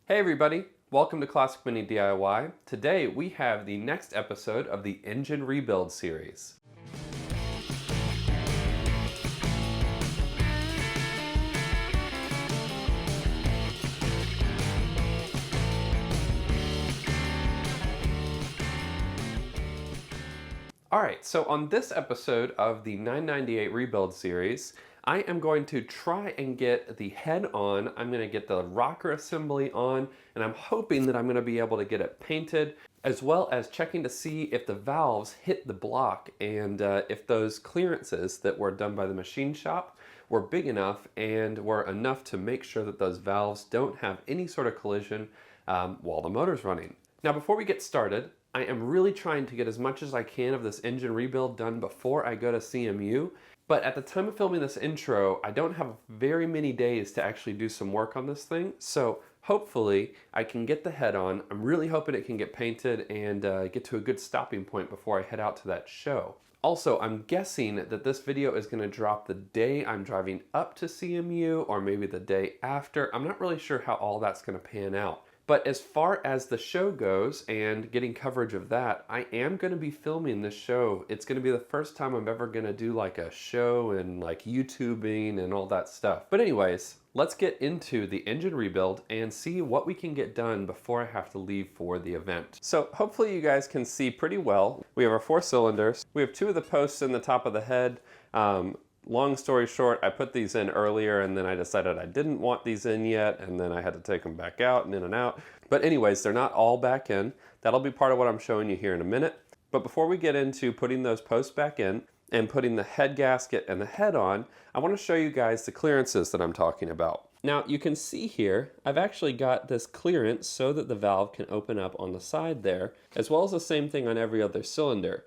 Hey everybody, welcome to Classic Mini DIY. Today we have the next episode of the engine rebuild series. Alright, so on this episode of the 998 rebuild series, I am going to try and get the head on, I'm going to get the rocker assembly on, and I'm hoping that I'm going to be able to get it painted, as well as checking to see if the valves hit the block and if those clearances that were done by the machine shop were big enough and were enough to make sure that those valves don't have any sort of collision while the motor's running. Now before we get started, I am really trying to get as much as I can of this engine rebuild done before I go to CMU, but at the time of filming this intro, I don't have very many days to actually do some work on this thing, so hopefully I can get the head on. I'm really hoping it can get painted and get to a good stopping point before I head out to that show. Also, I'm guessing that this video is going to drop the day I'm driving up to CMU or maybe the day after. I'm not really sure how all that's going to pan out. But as far as the show goes and getting coverage of that, I am going to be filming this show. It's going to be the first time I'm ever going to do like a show and like YouTubing and all that stuff. But anyways, let's get into the engine rebuild and see what we can get done before I have to leave for the event. So hopefully you guys can see pretty well. We have our 4 cylinders. We have 2 of the posts in the top of the head. Long story short, I put these in earlier and then I decided I didn't want these in yet, and then I had to take them back out and in and out. But anyways, they're not all back in. That'll be part of what I'm showing you here in a minute. But before we get into putting those posts back in and putting the head gasket and the head on, I want to show you guys the clearances that I'm talking about. Now you can see here, I've actually got this clearance so that the valve can open up on the side there, as well as the same thing on every other cylinder.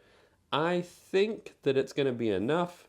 I think that it's going to be enough,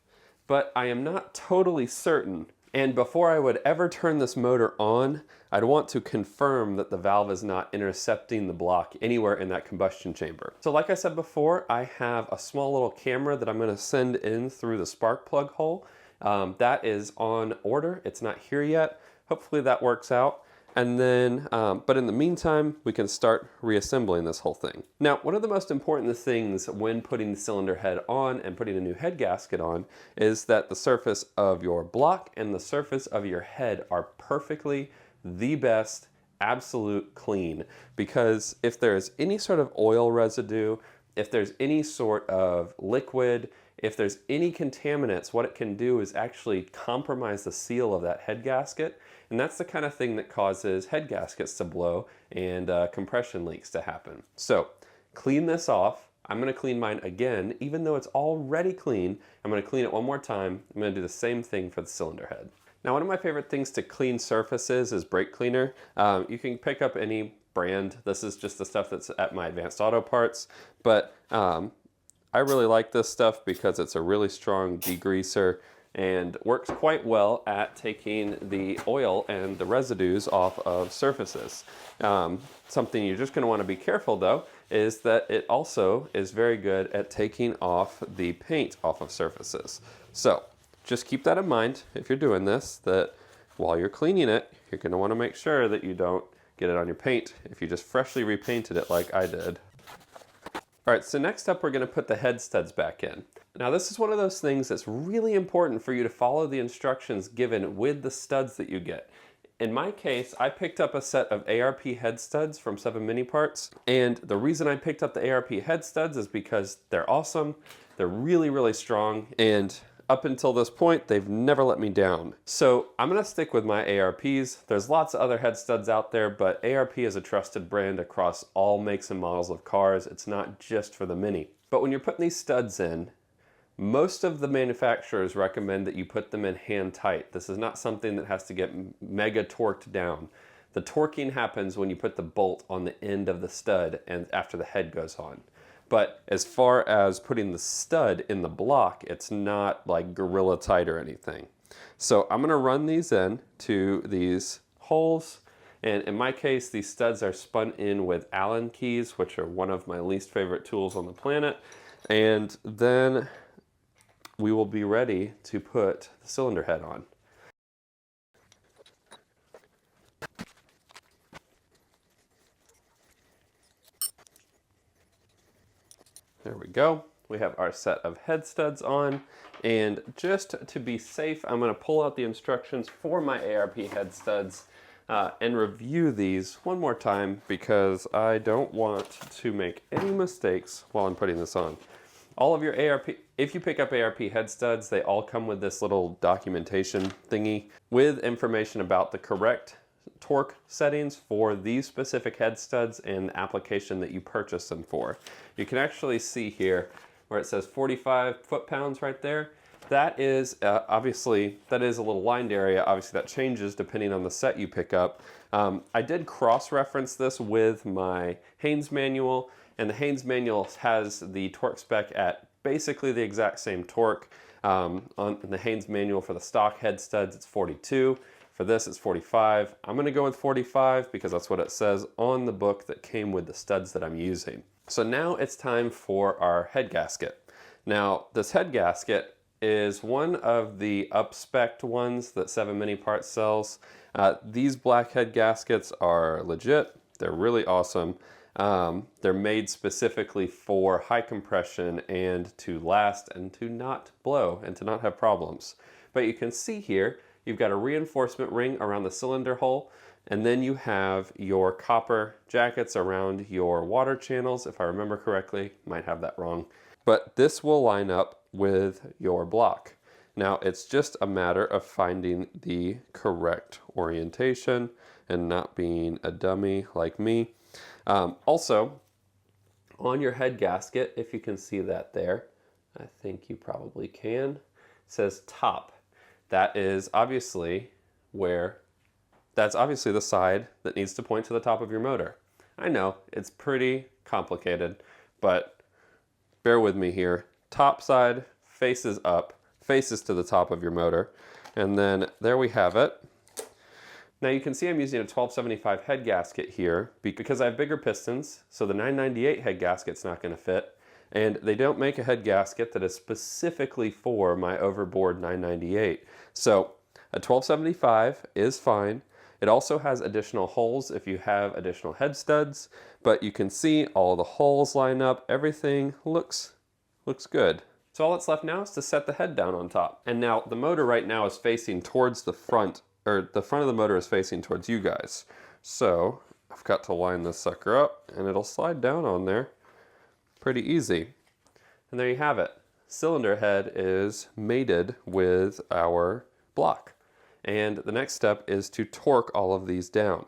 but I am not totally certain. And before I would ever turn this motor on, I'd want to confirm that the valve is not intercepting the block anywhere in that combustion chamber. So like I said before, I have a small little camera that I'm going to send in through the spark plug hole. That is on order. It's not here yet. Hopefully that works out. And then, but in the meantime, we can start reassembling this whole thing. Now, one of the most important things when putting the cylinder head on and putting a new head gasket on is that the surface of your block and the surface of your head are perfectly the best, absolute clean. Because if there's any sort of oil residue, if there's any sort of liquid, if there's any contaminants, what it can do is actually compromise the seal of that head gasket. And that's the kind of thing that causes head gaskets to blow and compression leaks to happen. So clean this off. I'm going to clean mine again. Even though it's already clean, I'm going to clean it one more time. I'm going to do the same thing for the cylinder head. Now, one of my favorite things to clean surfaces is brake cleaner. You can pick up any brand. This is just the stuff that's at my Advanced Auto Parts. But I really like this stuff because it's a really strong degreaser and works quite well at taking the oil and the residues off of surfaces. Something you're just going to want to be careful though is that it also is very good at taking off the paint off of surfaces. So just keep that in mind if you're doing this, that while you're cleaning it, you're going to want to make sure that you don't get it on your paint if you just freshly repainted it like I did. Alright, so next up we're going to put the head studs back in. Now this is one of those things that's really important for you to follow the instructions given with the studs that you get. In my case, I picked up a set of ARP head studs from 7 Mini Parts, and the reason I picked up the ARP head studs is because they're awesome, they're really, really strong, and up until this point, they've never let me down. So I'm gonna stick with my ARPs. There's lots of other head studs out there, but ARP is a trusted brand across all makes and models of cars. It's not just for the Mini. But when you're putting these studs in, most of the manufacturers recommend that you put them in hand tight. This is not something that has to get mega torqued down. The torquing happens when you put the bolt on the end of the stud and after the head goes on. But as far as putting the stud in the block, it's not like gorilla tight or anything. So I'm going to run these in to these holes. And in my case, these studs are spun in with Allen keys, which are one of my least favorite tools on the planet. And then we will be ready to put the cylinder head on. There we go. We have our set of head studs on, and just to be safe, I'm going to pull out the instructions for my ARP head studs and review these one more time because I don't want to make any mistakes while I'm putting this on. All of your ARP, if you pick up ARP head studs, they all come with this little documentation thingy with information about the correct torque settings for these specific head studs and the application that you purchase them for. You can actually see here where it says 45 foot-pounds right there. That is obviously, that is a little lined area. Obviously that changes depending on the set you pick up. I did cross-reference this with my Haynes manual, and the Haynes manual has the torque spec at basically the exact same torque. On the Haynes manual for the stock head studs, it's 42. For this, it's 45. I'm going to go with 45 because that's what it says on the book that came with the studs that I'm using. So now it's time for our head gasket. Now, this head gasket is one of the up-spec'd ones that 7 Mini Parts sells. These black head gaskets are legit. They're really awesome. They're made specifically for high compression and to last and to not blow and to not have problems. But you can see here, you've got a reinforcement ring around the cylinder hole, and then you have your copper jackets around your water channels, if I remember correctly. Might have that wrong. But this will line up with your block. Now, it's just a matter of finding the correct orientation and not being a dummy like me. Also, on your head gasket, if you can see that there, I think you probably can, it says top. That is obviously that's obviously the side that needs to point to the top of your motor. I know, it's pretty complicated, but bear with me here. Top side faces up, faces to the top of your motor, and then there we have it. Now you can see I'm using a 1275 head gasket here because I have bigger pistons, so the 998 head gasket's not going to fit. And they don't make a head gasket that is specifically for my overboard 998. So a 1275 is fine. It also has additional holes if you have additional head studs, but you can see all the holes line up. Everything looks good. So all that's left now is to set the head down on top. And now the motor right now is facing towards the front, or the front of the motor is facing towards you guys. So I've got to line this sucker up and it'll slide down on there. Pretty easy. And there you have it. Cylinder head is mated with our block. And the next step is to torque all of these down.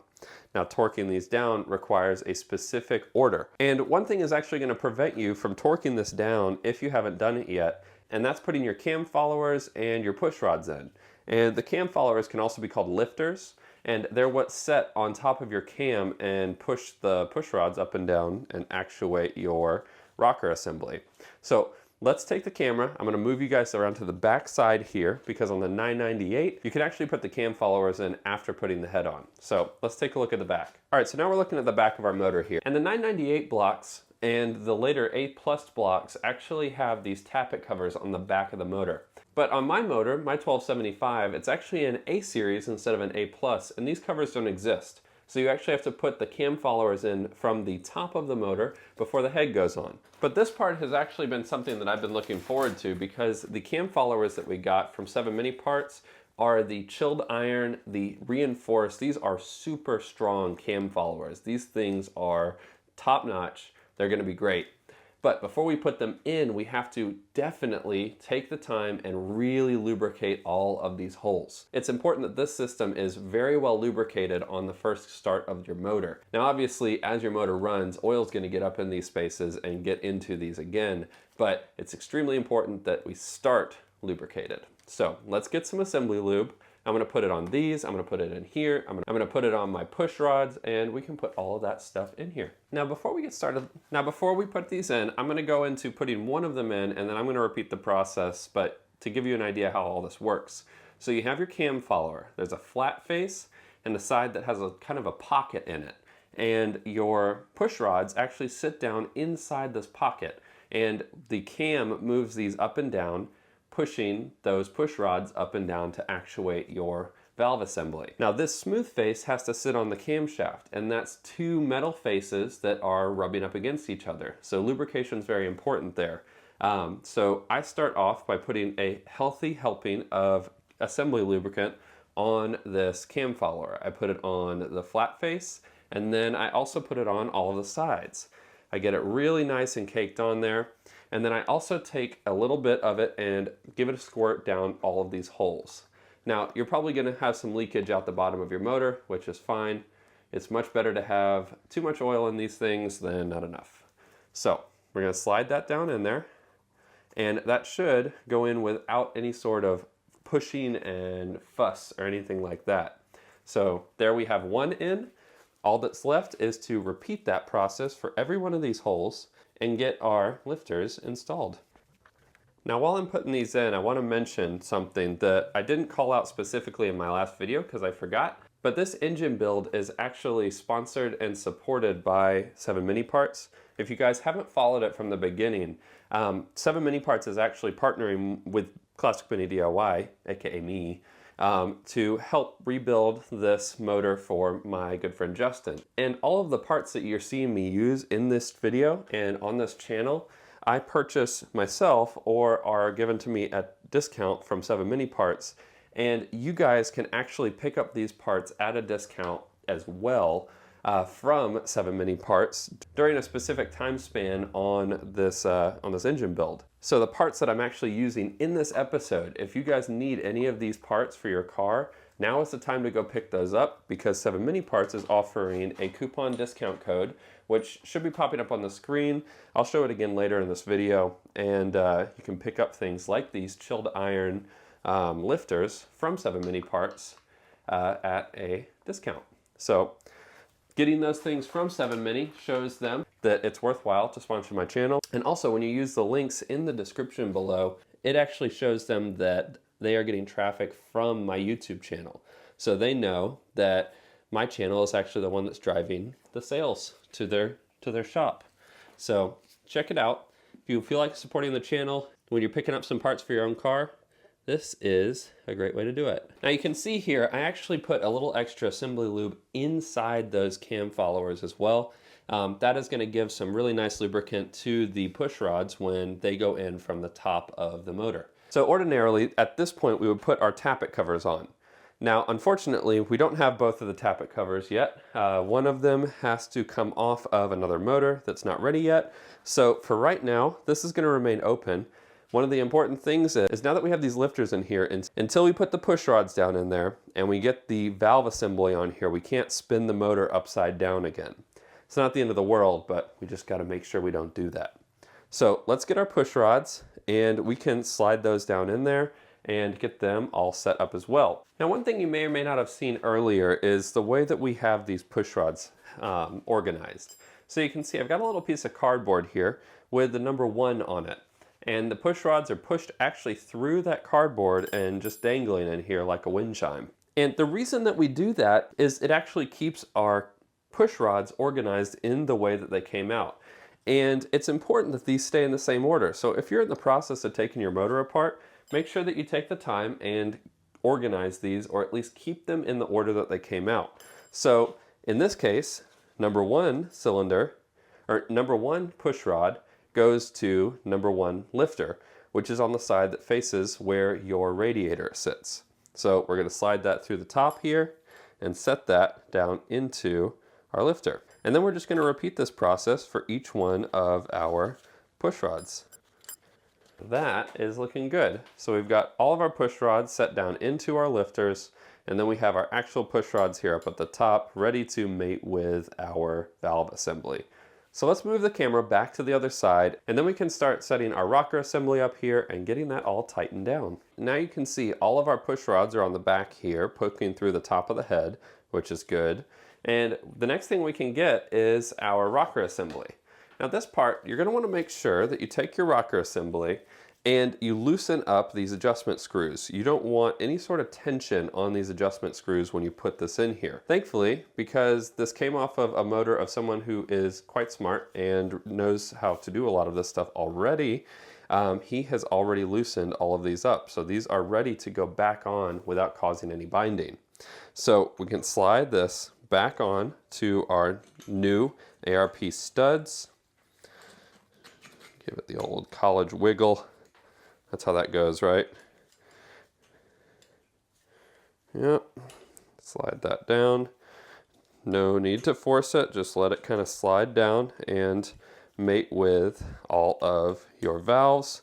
Now, torquing these down requires a specific order. And one thing is actually going to prevent you from torquing this down if you haven't done it yet, and that's putting your cam followers and your push rods in. And the cam followers can also be called lifters, and they're what's set on top of your cam and push the push rods up and down and actuate your rocker assembly. So let's take the camera. I'm going to move you guys around to the back side here because on the 998, you can actually put the cam followers in after putting the head on. So let's take a look at the back. All right, so now we're looking at the back of our motor here. And the 998 blocks and the later A+ blocks actually have these tappet covers on the back of the motor. But on my motor, my 1275, it's actually an A series instead of an A+, and these covers don't exist. So you actually have to put the cam followers in from the top of the motor before the head goes on. But this part has actually been something that I've been looking forward to because the cam followers that we got from 7 Mini Parts are the chilled iron, the reinforced. These are super strong cam followers. These things are top notch. They're going to be great. But before we put them in, we have to definitely take the time and really lubricate all of these holes. It's important that this system is very well lubricated on the first start of your motor. Now obviously, as your motor runs, oil is going to get up in these spaces and get into these again, but it's extremely important that we start lubricated. So let's get some assembly lube. I'm going to put it on these, I'm going to put it in here, I'm going to put it on my push rods, and we can put all of that stuff in here. Now before we get started, before we put these in, I'm going to go into putting one of them in, and then I'm going to repeat the process, but to give you an idea how all this works. So you have your cam follower. There's a flat face and a side that has a kind of a pocket in it. And your push rods actually sit down inside this pocket, and the cam moves these up and down, pushing those push rods up and down to actuate your valve assembly. Now this smooth face has to sit on the camshaft, and that's two metal faces that are rubbing up against each other. So lubrication is very important there. So I start off by putting a healthy helping of assembly lubricant on this cam follower. I put it on the flat face, and then I also put it on all of the sides. I get it really nice and caked on there, and then I also take a little bit of it and give it a squirt down all of these holes. Now, you're probably going to have some leakage out the bottom of your motor, which is fine. It's much better to have too much oil in these things than not enough. So we're going to slide that down in there, and that should go in without any sort of pushing and fuss or anything like that. So there we have one in. All that's left is to repeat that process for every one of these holes and get our lifters installed. Now while I'm putting these in, I want to mention something that I didn't call out specifically in my last video because I forgot, but this engine build is actually sponsored and supported by 7 Mini Parts. If you guys haven't followed it from the beginning, 7 Mini Parts is actually partnering with Classic Mini DIY, aka me, to help rebuild this motor for my good friend Justin. And all of the parts that you're seeing me use in this video and on this channel, I purchase myself or are given to me at discount from 7 Mini Parts. And you guys can actually pick up these parts at a discount as well from 7 Mini Parts during a specific time span on this engine build. So the parts that I'm actually using in this episode, if you guys need any of these parts for your car, now is the time to go pick those up because 7 Mini Parts is offering a coupon discount code, which should be popping up on the screen. I'll show it again later in this video, and you can pick up things like these chilled iron lifters from 7 Mini Parts at a discount. So getting those things from 7 Mini shows them that it's worthwhile to sponsor my channel. And also when you use the links in the description below, it actually shows them that they are getting traffic from my YouTube channel. So they know that my channel is actually the one that's driving the sales to their shop. So check it out. If you feel like supporting the channel when you're picking up some parts for your own car, this is a great way to do it. Now you can see here, I actually put a little extra assembly lube inside those cam followers as well. That is going to give some really nice lubricant to the push rods when they go in from the top of the motor. So ordinarily, at this point, we would put our tappet covers on. Now, unfortunately, we don't have both of the tappet covers yet. One of them has to come off of another motor that's not ready yet. So for right now, this is going to remain open. One of the important things is now that we have these lifters in here, until we put the push rods down in there and we get the valve assembly on here, we can't spin the motor upside down again. It's not the end of the world, but we just got to make sure we don't do that. So let's get our push rods and we can slide those down in there and get them all set up as well. Now one thing you may or may not have seen earlier is the way that we have these push rods organized. So you can see I've got a little piece of cardboard here with the number 1 on it. And the push rods are pushed actually through that cardboard and just dangling in here like a wind chime. And the reason that we do that is it actually keeps our push rods organized in the way that they came out. And it's important that these stay in the same order. So if you're in the process of taking your motor apart, make sure that you take the time and organize these, or at least keep them in the order that they came out. So in this case, number 1 cylinder, or number 1 push rod goes to number 1 lifter, which is on the side that faces where your radiator sits. So we're going to slide that through the top here and set that down into our lifter. And then we're just going to repeat this process for each one of our push rods. That is looking good. So we've got all of our push rods set down into our lifters, and then we have our actual push rods here up at the top ready to mate with our valve assembly. So let's move the camera back to the other side, and then we can start setting our rocker assembly up here and getting that all tightened down. Now you can see all of our push rods are on the back here, poking through the top of the head, which is good. And the next thing we can get is our rocker assembly. Now this part, you're going to want to make sure that you take your rocker assembly and you loosen up these adjustment screws. You don't want any sort of tension on these adjustment screws when you put this in here. Thankfully, because this came off of a motor of someone who is quite smart and knows how to do a lot of this stuff already, he has already loosened all of these up. So these are ready to go back on without causing any binding. So we can slide this back on to our new ARP studs. Give it the old college wiggle. That's how that goes, right? Yep. Slide that down. No need to force it, just let it kind of slide down and mate with all of your valves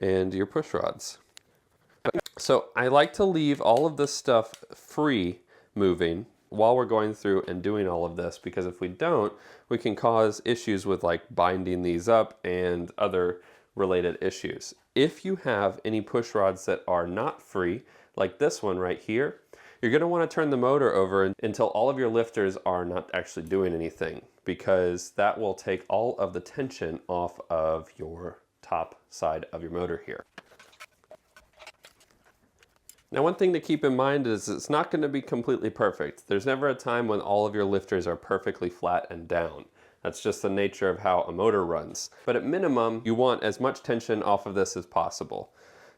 and your push rods. So I like to leave all of this stuff free moving while we're going through and doing all of this, because if we don't, we can cause issues with like binding these up and other related issues. If you have any push rods that are not free, like this one right here, you're going to want to turn the motor over until all of your lifters are not actually doing anything, because that will take all of the tension off of your top side of your motor here. Now, one thing to keep in mind is it's not going to be completely perfect. There's never a time when all of your lifters are perfectly flat and down. That's just the nature of how a motor runs. But at minimum, you want as much tension off of this as possible.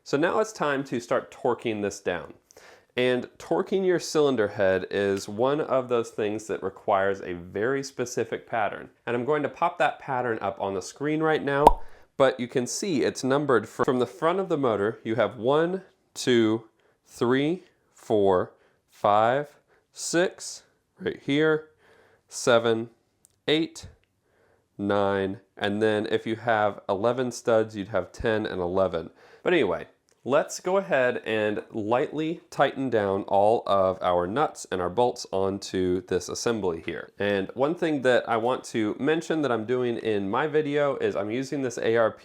So now it's time to start torquing this down. And torquing your cylinder head is one of those things that requires a very specific pattern. And I'm going to pop that pattern up on the screen right now, but you can see it's numbered from the front of the motor. You have 1, 2, 3, 4, 5, 6, right here, 7, 8, 9, and then if you have 11 studs, you'd have 10 and 11. But anyway, let's go ahead and lightly tighten down all of our nuts and our bolts onto this assembly here. And one thing that I want to mention that I'm doing in my video is I'm using this ARP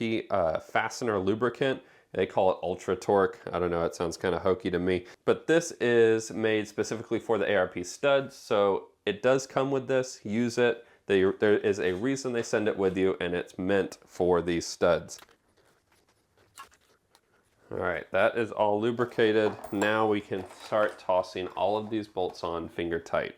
fastener lubricant. They call it Ultra Torque. I don't know, it sounds kind of hokey to me. But this is made specifically for the ARP studs, so it does come with this. Use it. There is a reason they send it with you, and it's meant for these studs. All right, that is all lubricated. Now we can start tossing all of these bolts on finger tight.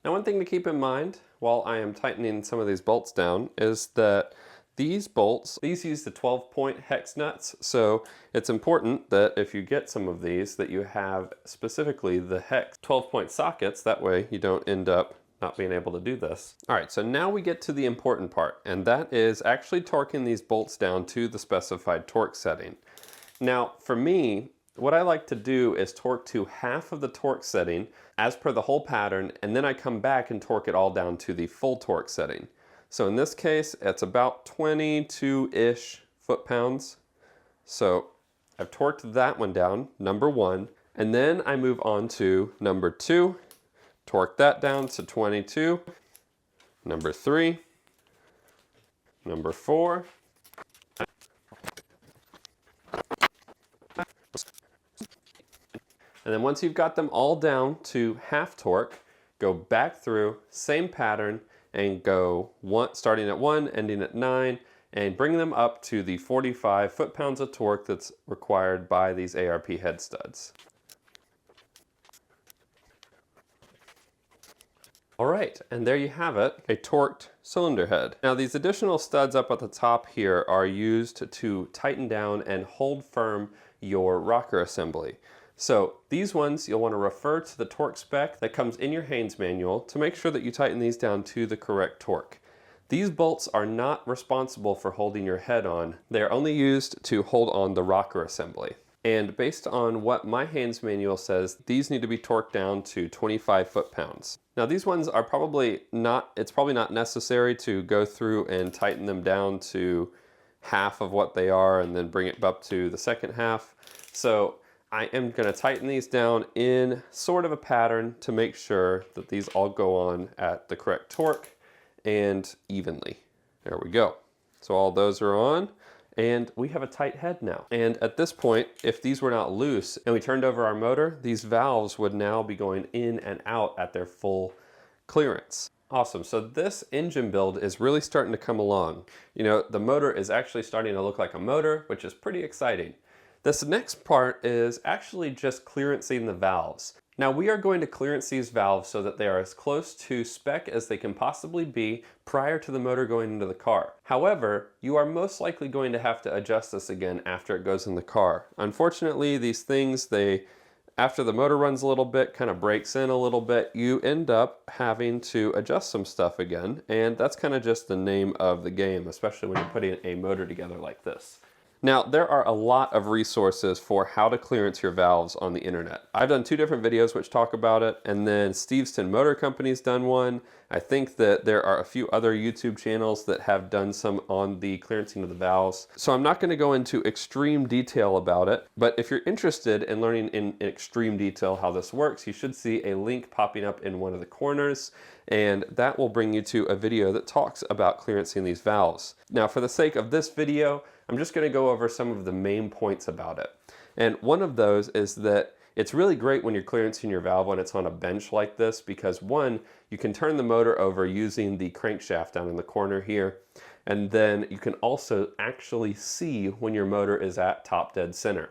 Now, one thing to keep in mind while I am tightening some of these bolts down is that these bolts, these use the 12-point hex nuts, so it's important that if you get some of these that you have specifically the hex 12-point sockets, that way you don't end up not being able to do this. All right, so now we get to the important part, and that is actually torquing these bolts down to the specified torque setting. Now, for me, what I like to do is torque to half of the torque setting as per the whole pattern, and then I come back and torque it all down to the full torque setting. So in this case, it's about 22-ish foot-pounds. So I've torqued that one down, number 1, and then I move on to number 2, torque that down to 22, number 3, number 4, and then once you've got them all down to half torque, go back through, same pattern, and go starting at 1, ending at 9, and bring them up to the 45 foot-pounds of torque that's required by these ARP head studs. All right, and there you have it, a torqued cylinder head. Now these additional studs up at the top here are used to tighten down and hold firm your rocker assembly. So these ones, you'll want to refer to the torque spec that comes in your Haynes manual to make sure that you tighten these down to the correct torque. These bolts are not responsible for holding your head on. They are only used to hold on the rocker assembly. And based on what my Haynes manual says, these need to be torqued down to 25 foot-pounds. Now these ones are probably not, it's probably not necessary to go through and tighten them down to half of what they are and then bring it up to the second half. So I am going to tighten these down in sort of a pattern to make sure that these all go on at the correct torque and evenly. There we go. So all those are on, and we have a tight head now. And at this point, if these were not loose and we turned over our motor, these valves would now be going in and out at their full clearance. Awesome, so this engine build is really starting to come along. You know, the motor is actually starting to look like a motor, which is pretty exciting. This next part is actually just clearancing the valves. Now we are going to clearance these valves so that they are as close to spec as they can possibly be prior to the motor going into the car. However, you are most likely going to have to adjust this again after it goes in the car. Unfortunately, these things, after the motor runs a little bit, kind of breaks in a little bit, you end up having to adjust some stuff again, and that's kind of just the name of the game, especially when you're putting a motor together like this. Now, there are a lot of resources for how to clearance your valves on the internet. I've done 2 different videos which talk about it, and then Steveston Motor Company's done one. I think that there are a few other YouTube channels that have done some on the clearancing of the valves. So I'm not going to go into extreme detail about it, but if you're interested in learning in extreme detail how this works, you should see a link popping up in one of the corners, and that will bring you to a video that talks about clearancing these valves. Now, for the sake of this video, I'm just going to go over some of the main points about it. And one of those is that it's really great when you're clearancing your valve when it's on a bench like this, because one, you can turn the motor over using the crankshaft down in the corner here, and then you can also actually see when your motor is at top dead center,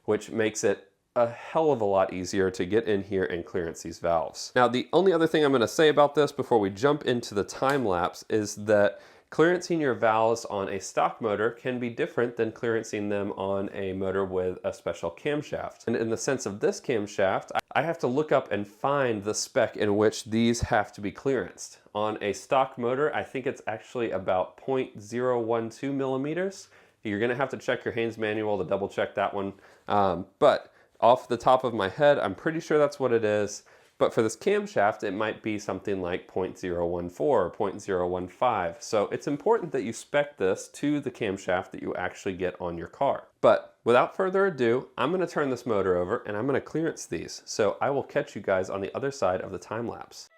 which makes it a hell of a lot easier to get in here and clearance these valves. Now, the only other thing I'm going to say about this before we jump into the time lapse is that clearancing your valves on a stock motor can be different than clearancing them on a motor with a special camshaft. And in the sense of this camshaft, I have to look up and find the spec in which these have to be clearanced. On a stock motor, I think it's actually about 0.012 millimeters. You're going to have to check your Haynes manual to double check that one. But off the top of my head, I'm pretty sure that's what it is. But for this camshaft, it might be something like 0.014 or 0.015. So it's important that you spec this to the camshaft that you actually get on your car. But without further ado, I'm going to turn this motor over and I'm going to clearance these. So I will catch you guys on the other side of the time lapse.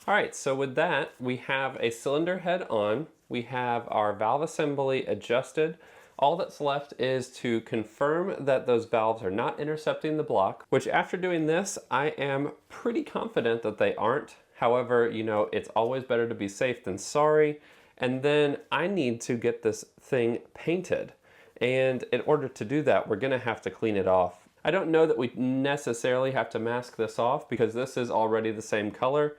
All right, so with that, we have a cylinder head on, we have our valve assembly adjusted. All that's left is to confirm that those valves are not intercepting the block, which after doing this, I am pretty confident that they aren't. However, you know, it's always better to be safe than sorry. And then I need to get this thing painted. And in order to do that, we're gonna have to clean it off. I don't know that we necessarily have to mask this off because this is already the same color.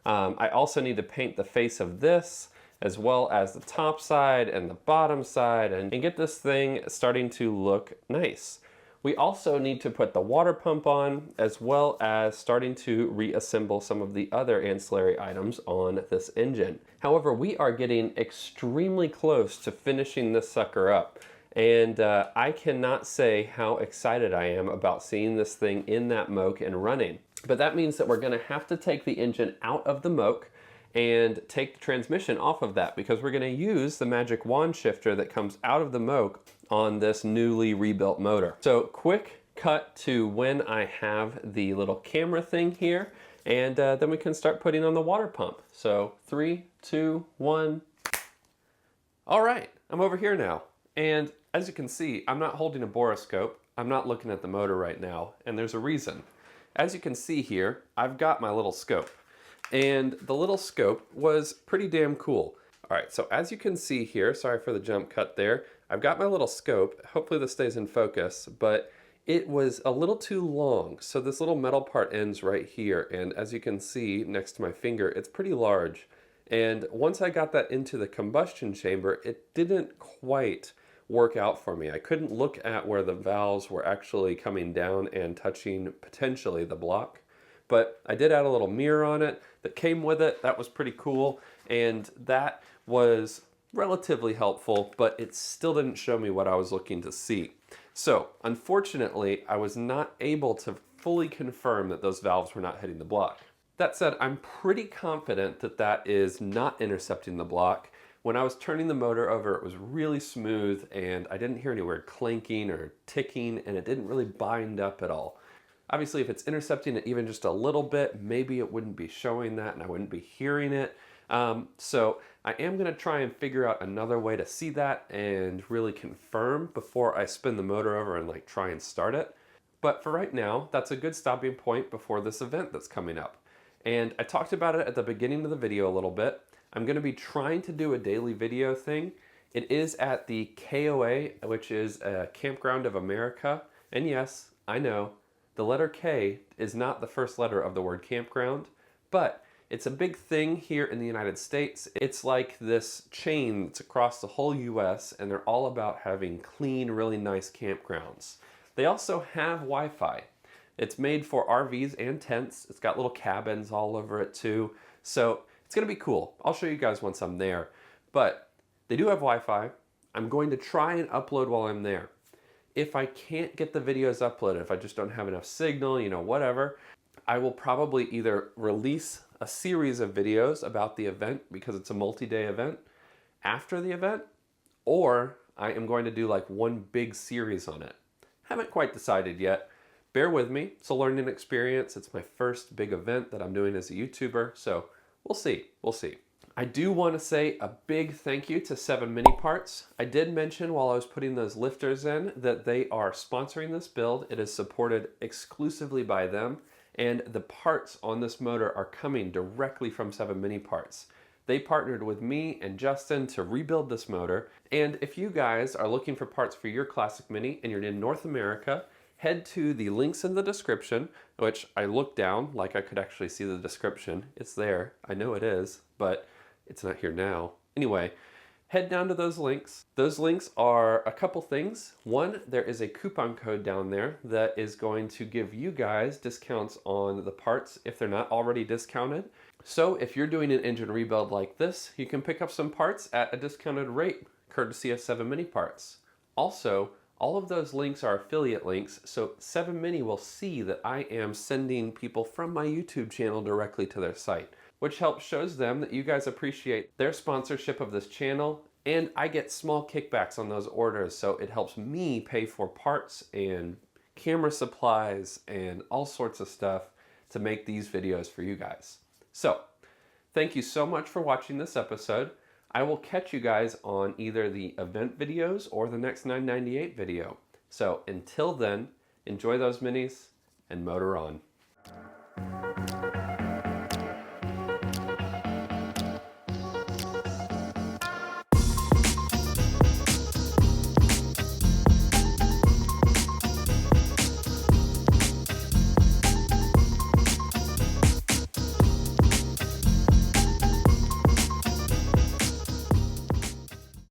I also need to paint the face of this as well as the top side and the bottom side and get this thing starting to look nice. We also need to put the water pump on as well as starting to reassemble some of the other ancillary items on this engine. However, we are getting extremely close to finishing this sucker up. And I cannot say how excited I am about seeing this thing in that moke and running. But that means that we're going to have to take the engine out of the moke and take the transmission off of that because we're going to use the magic wand shifter that comes out of the moke on this newly rebuilt motor. So quick cut to when I have the little camera thing here, and then we can start putting on the water pump. So 3, 2, 1. All right, I'm over here now. And as you can see, I'm not holding a borescope. I'm not looking at the motor right now, and there's a reason. As you can see here, I've got my little scope, and the little scope was pretty damn cool. All right, so as you can see here, sorry for the jump cut there, I've got my little scope. Hopefully this stays in focus, but it was a little too long. So this little metal part ends right here, and as you can see next to my finger, it's pretty large. And once I got that into the combustion chamber, it didn't quite work out for me. I couldn't look at where the valves were actually coming down and touching potentially the block. But I did add a little mirror on it that came with it. That was pretty cool. And that was relatively helpful, but it still didn't show me what I was looking to see. So unfortunately, I was not able to fully confirm that those valves were not hitting the block. That said, I'm pretty confident that that is not intercepting the block. When I was turning the motor over, it was really smooth and I didn't hear any weird clanking or ticking, and it didn't really bind up at all. Obviously, if it's intercepting it even just a little bit, maybe it wouldn't be showing that and I wouldn't be hearing it. So I am going to try and figure out another way to see that and really confirm before I spin the motor over and like try and start it. But for right now, that's a good stopping point before this event that's coming up. And I talked about it at the beginning of the video a little bit. I'm going to be trying to do a daily video thing. It is at the KOA, which is a Campground of America. And yes, I know, the letter K is not the first letter of the word campground, but it's a big thing here in the United States. It's like this chain that's across the whole US, and they're all about having clean, really nice campgrounds. They also have Wi-Fi. It's made for RVs and tents. It's got little cabins all over it too. So it's gonna be cool. I'll show you guys once I'm there. But they do have Wi-Fi. I'm going to try and upload while I'm there. If I can't get the videos uploaded, if I just don't have enough signal, you know, whatever, I will probably either release a series of videos about the event because it's a multi-day event after the event, or I am going to do like one big series on it. Haven't quite decided yet. Bear with me. It's a learning experience. It's my first big event that I'm doing as a YouTuber, so we'll see. We'll see. I do want to say a big thank you to 7 Mini Parts. I did mention while I was putting those lifters in that they are sponsoring this build. It is supported exclusively by them, and the parts on this motor are coming directly from 7 Mini Parts. They partnered with me and Justin to rebuild this motor, and if you guys are looking for parts for your Classic Mini and you're in North America, head to the links in the description, which I looked down like I could actually see the description. It's there. I know it is, but it's not here now. Anyway, head down to those links. Those links are a couple things. One, there is a coupon code down there that is going to give you guys discounts on the parts if they're not already discounted. So if you're doing an engine rebuild like this, you can pick up some parts at a discounted rate, courtesy of 7 Mini Parts. Also, all of those links are affiliate links, so 7 Mini will see that I am sending people from my YouTube channel directly to their site, which shows them that you guys appreciate their sponsorship of this channel, and I get small kickbacks on those orders, so it helps me pay for parts and camera supplies and all sorts of stuff to make these videos for you guys. So, thank you so much for watching this episode. I will catch you guys on either the event videos or the next 998 video. So until then, enjoy those minis and motor on.